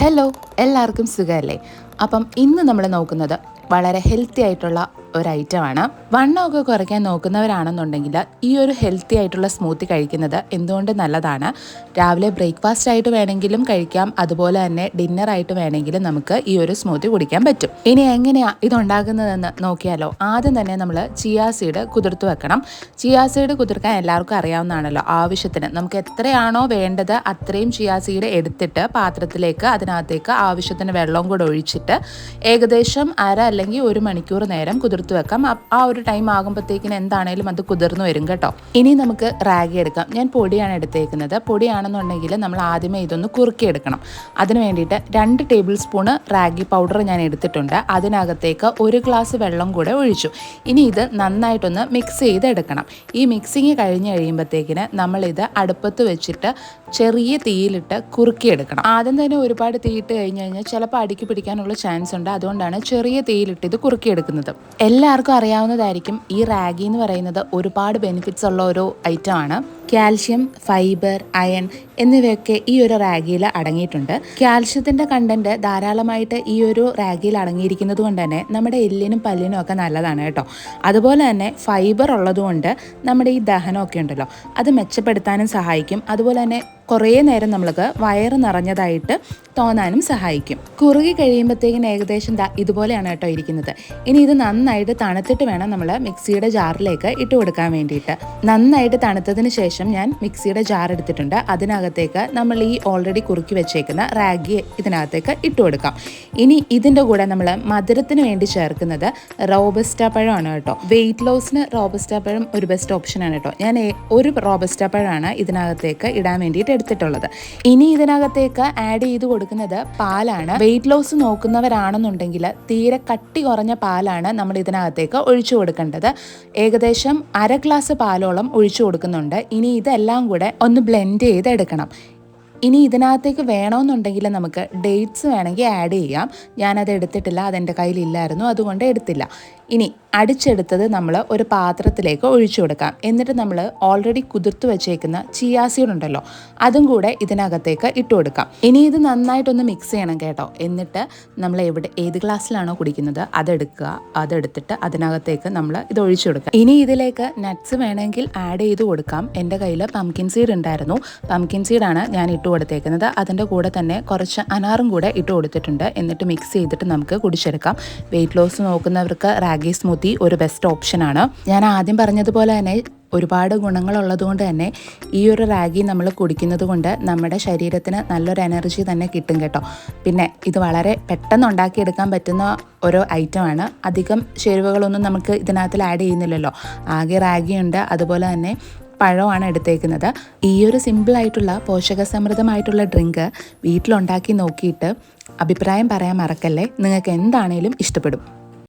Hello, എല്ലാവർക്കും സുഖമല്ലേ? അപ്പം ഇന്ന് നമ്മൾ നോക്കുന്നത് വളരെ ഹെൽത്തി ആയിട്ടുള്ള ഒരു ഐറ്റമാണ്. വണ്ണമൊക്കെ കുറയ്ക്കാൻ നോക്കുന്നവരാണെന്നുണ്ടെങ്കിൽ ഈ ഒരു ഹെൽത്തി ആയിട്ടുള്ള സ്മൂത്തി കഴിക്കുന്നത് എന്തുകൊണ്ട് നല്ലതാണ്. രാവിലെ ബ്രേക്ക്ഫാസ്റ്റ് ആയിട്ട് വേണമെങ്കിലും കഴിക്കാം, അതുപോലെ തന്നെ ഡിന്നറായിട്ട് വേണമെങ്കിലും നമുക്ക് ഈ ഒരു സ്മൂത്തി കുടിക്കാൻ പറ്റും. ഇനി എങ്ങനെയാണ് ഇതുണ്ടാക്കുന്നതെന്ന് നോക്കിയാലോ. ആദ്യം തന്നെ നമ്മൾ ചിയാ സീഡ് കുതിർത്ത് വെക്കണം. ചിയാ സീഡ് കുതിർക്കാൻ എല്ലാവർക്കും അറിയാവുന്നതാണല്ലോ. ആവശ്യത്തിന് നമുക്ക് എത്രയാണോ വേണ്ടത് അത്രയും ചിയാ സീഡ് എടുത്തിട്ട് പാത്രത്തിലേക്ക് അതിനകത്തേക്ക് ആവശ്യത്തിന് വെള്ളം കൂടെ ഒഴിച്ചിട്ട് ഏകദേശം അര അല്ലെങ്കിൽ 1 മണിക്കൂർ നേരം കുതിർത്ത് വെക്കാം. ആ ഒരു ടൈം ആകുമ്പോഴത്തേക്കിന് എന്താണേലും അത് കുതിർന്നു വരും കേട്ടോ. ഇനി നമുക്ക് റാഗി എടുക്കാം. ഞാൻ പൊടിയാണ് എടുത്തേക്കുന്നത്. പൊടിയാണെന്നുണ്ടെങ്കിൽ നമ്മൾ ആദ്യമേ ഇതൊന്ന് കുറുക്കിയെടുക്കണം. അതിന് വേണ്ടിയിട്ട് 2 ടേബിൾ സ്പൂണ് റാഗി പൗഡർ ഞാൻ എടുത്തിട്ടുണ്ട്. അതിനകത്തേക്ക് 1 ഗ്ലാസ് വെള്ളം കൂടെ ഒഴിച്ചു. ഇനി ഇത് നന്നായിട്ടൊന്ന് മിക്സ് ചെയ്തെടുക്കണം. ഈ മിക്സിങ് കഴിഞ്ഞ് കഴിയുമ്പോഴത്തേക്കിന് നമ്മളിത് അടുപ്പത്ത് വെച്ചിട്ട് ചെറിയ തീയിലിട്ട് കുറുക്കിയെടുക്കണം. ആദ്യം തന്നെ ഒരുപാട് തീയിട്ട് കഴിഞ്ഞ് കഴിഞ്ഞാൽ ചിലപ്പോൾ അടിക്ക് പിടിക്കാനുള്ള ചാൻസ് ഉണ്ട്. അതുകൊണ്ടാണ് ചെറിയ തീയിലിട്ട് ഇത് കുറുക്കിയെടുക്കുന്നത്. എല്ലാവർക്കും അറിയാവുന്നതായിരിക്കും, ഈ റാഗി എന്ന് പറയുന്നത് ഒരുപാട് ബെനിഫിറ്റ്സ് ഉള്ള ഒരു ഐറ്റം ആണ്. കാൽഷ്യം, ഫൈബർ, അയൺ എന്നിവയൊക്കെ ഈ ഒരു റാഗിയിൽ അടങ്ങിയിട്ടുണ്ട്. കാൽഷ്യത്തിൻ്റെ കണ്ടന്റ് ധാരാളമായിട്ട് ഈ ഒരു റാഗിയിൽ അടങ്ങിയിരിക്കുന്നത് കൊണ്ട് തന്നെ നമ്മുടെ എല്ലിനും പല്ലിനും ഒക്കെ നല്ലതാണ് കേട്ടോ. അതുപോലെ തന്നെ ഫൈബർ ഉള്ളതുകൊണ്ട് നമ്മുടെ ഈ ദഹനമൊക്കെ ഉണ്ടല്ലോ അത് മെച്ചപ്പെടുത്താനും സഹായിക്കും. അതുപോലെ തന്നെ കുറേ നേരം നമ്മൾക്ക് വയറ് നിറഞ്ഞതായിട്ട് തോന്നാനും സഹായിക്കും. കുറുകി കഴിയുമ്പോഴത്തേക്കിന് ഏകദേശം ഇതുപോലെയാണ് കേട്ടോ ഇരിക്കുന്നത്. ഇനി ഇത് നന്നായിട്ട് തണുത്തിട്ട് വേണം നമ്മൾ മിക്സിയുടെ ജാറിലേക്ക് ഇട്ട് കൊടുക്കാൻ വേണ്ടിയിട്ട്. നന്നായിട്ട് തണുത്തതിന് ശേഷം ഞാൻ മിക്സിയുടെ ജാർ എടുത്തിട്ടുണ്ട്. അതിനകത്തേക്ക് നമ്മൾ ഈ ഓൾറെഡി കുറുക്കി വെച്ചേക്കുന്ന റാഗി ഇതിനകത്തേക്ക് ഇട്ട് കൊടുക്കാം. ഇനി ഇതിൻ്റെ കൂടെ നമ്മൾ മധുരത്തിന് വേണ്ടി ചേർക്കുന്നത് റോബസ്റ്റ പഴമാണ് കേട്ടോ. വെയിറ്റ് ലോസിന് റോബസ്റ്റ പഴം ഒരു ബെസ്റ്റ് ഓപ്ഷനാണ് കേട്ടോ. ഞാൻ ഒരു റോബസ്റ്റ പഴമാണ് ഇതിനകത്തേക്ക് ഇടാൻ വേണ്ടിയിട്ട് എടുത്തിട്ടുള്ളത്. ഇനി ഇതിനകത്തേക്ക് ആഡ് ചെയ്ത് കൊടുക്കുന്നത് പാലാണ്. വെയിറ്റ് ലോസ് നോക്കുന്നവരാണെന്നുണ്ടെങ്കിൽ തീരെ കട്ടി കുറഞ്ഞ പാലാണ് നമ്മൾ ഇതിനകത്തേക്ക് ഒഴിച്ചു കൊടുക്കേണ്ടത്. ഏകദേശം 1/2 ഗ്ലാസ് പാലോളം ഒഴിച്ചു കൊടുക്കുന്നുണ്ട്. ഇനി ഇതെല്ലാം കൂടെ ഒന്ന് ബ്ലെൻഡ് ചെയ്തെടുക്കണം. ഇനി ഇതിനകത്തേക്ക് വേണമെന്നുണ്ടെങ്കിൽ നമുക്ക് ഡേറ്റ്സ് വേണമെങ്കിൽ ആഡ് ചെയ്യാം. ഞാനത് എടുത്തിട്ടില്ല, അതെൻ്റെ കയ്യിലില്ലായിരുന്നു, അതുകൊണ്ട് എടുത്തില്ല. ഇനി അടിച്ചെടുത്തത് നമ്മൾ ഒരു പാത്രത്തിലേക്ക് ഒഴിച്ചു കൊടുക്കാം. എന്നിട്ട് നമ്മൾ ഓൾറെഡി കുതിർത്ത് വെച്ചേക്കുന്ന ചിയാ സീഡ് ഉണ്ടല്ലോ അതും കൂടെ ഇതിനകത്തേക്ക് ഇട്ട് കൊടുക്കാം. ഇനി ഇത് നന്നായിട്ടൊന്ന് മിക്സ് ചെയ്യണം കേട്ടോ. എന്നിട്ട് നമ്മൾ ഏത് ഗ്ലാസ്സിലാണോ കുടിക്കുന്നത് അതെടുത്തിട്ട് അതിനകത്തേക്ക് നമ്മൾ ഇത് ഒഴിച്ചു കൊടുക്കാം. ഇനി ഇതിലേക്ക് നട്ട്സ് വേണമെങ്കിൽ ആഡ് ചെയ്ത് കൊടുക്കാം. എൻ്റെ കയ്യിൽ പംകിൻ സീഡ് ഉണ്ടായിരുന്നു. പംകിൻ സീഡാണ് ഞാൻ ഇട്ട് കൊടുത്തേക്കുന്നത്. അതിൻ്റെ കൂടെ തന്നെ കുറച്ച് അനാറും കൂടെ ഇട്ട് കൊടുത്തിട്ടുണ്ട്. എന്നിട്ട് മിക്സ് ചെയ്തിട്ട് നമുക്ക് കുടിച്ചെടുക്കാം. വെയിറ്റ് ലോസ് നോക്കുന്നവർക്ക് റാഗി സ്മൂത്തി ഒരു ബെസ്റ്റ് ഓപ്ഷനാണ്. ഞാൻ ആദ്യം പറഞ്ഞതുപോലെ തന്നെ ഒരുപാട് ഗുണങ്ങളുള്ളത് കൊണ്ട് തന്നെ ഈ ഒരു റാഗി നമ്മൾ കുടിക്കുന്നത് കൊണ്ട് നമ്മുടെ ശരീരത്തിന് നല്ലൊരു എനർജി തന്നെ കിട്ടും കേട്ടോ. പിന്നെ ഇത് വളരെ പെട്ടെന്ന് ഉണ്ടാക്കിയെടുക്കാൻ പറ്റുന്ന ഒരു ഐറ്റമാണ്. അധികം ചേരുവകളൊന്നും നമുക്ക് ഇതിനകത്തിൽ ആഡ് ചെയ്യുന്നില്ലല്ലോ. ആകെ റാഗിയുണ്ട്, അതുപോലെ തന്നെ പഴമാണ് എടുത്തേക്കുന്നത്. ഈ ഒരു സിമ്പിളായിട്ടുള്ള പോഷകസമൃദ്ധമായിട്ടുള്ള ഡ്രിങ്ക് വീട്ടിലുണ്ടാക്കി നോക്കിയിട്ട് അഭിപ്രായം പറയാൻ മറക്കല്ലേ. നിങ്ങൾക്ക് എന്താണേലും ഇഷ്ടപ്പെടും.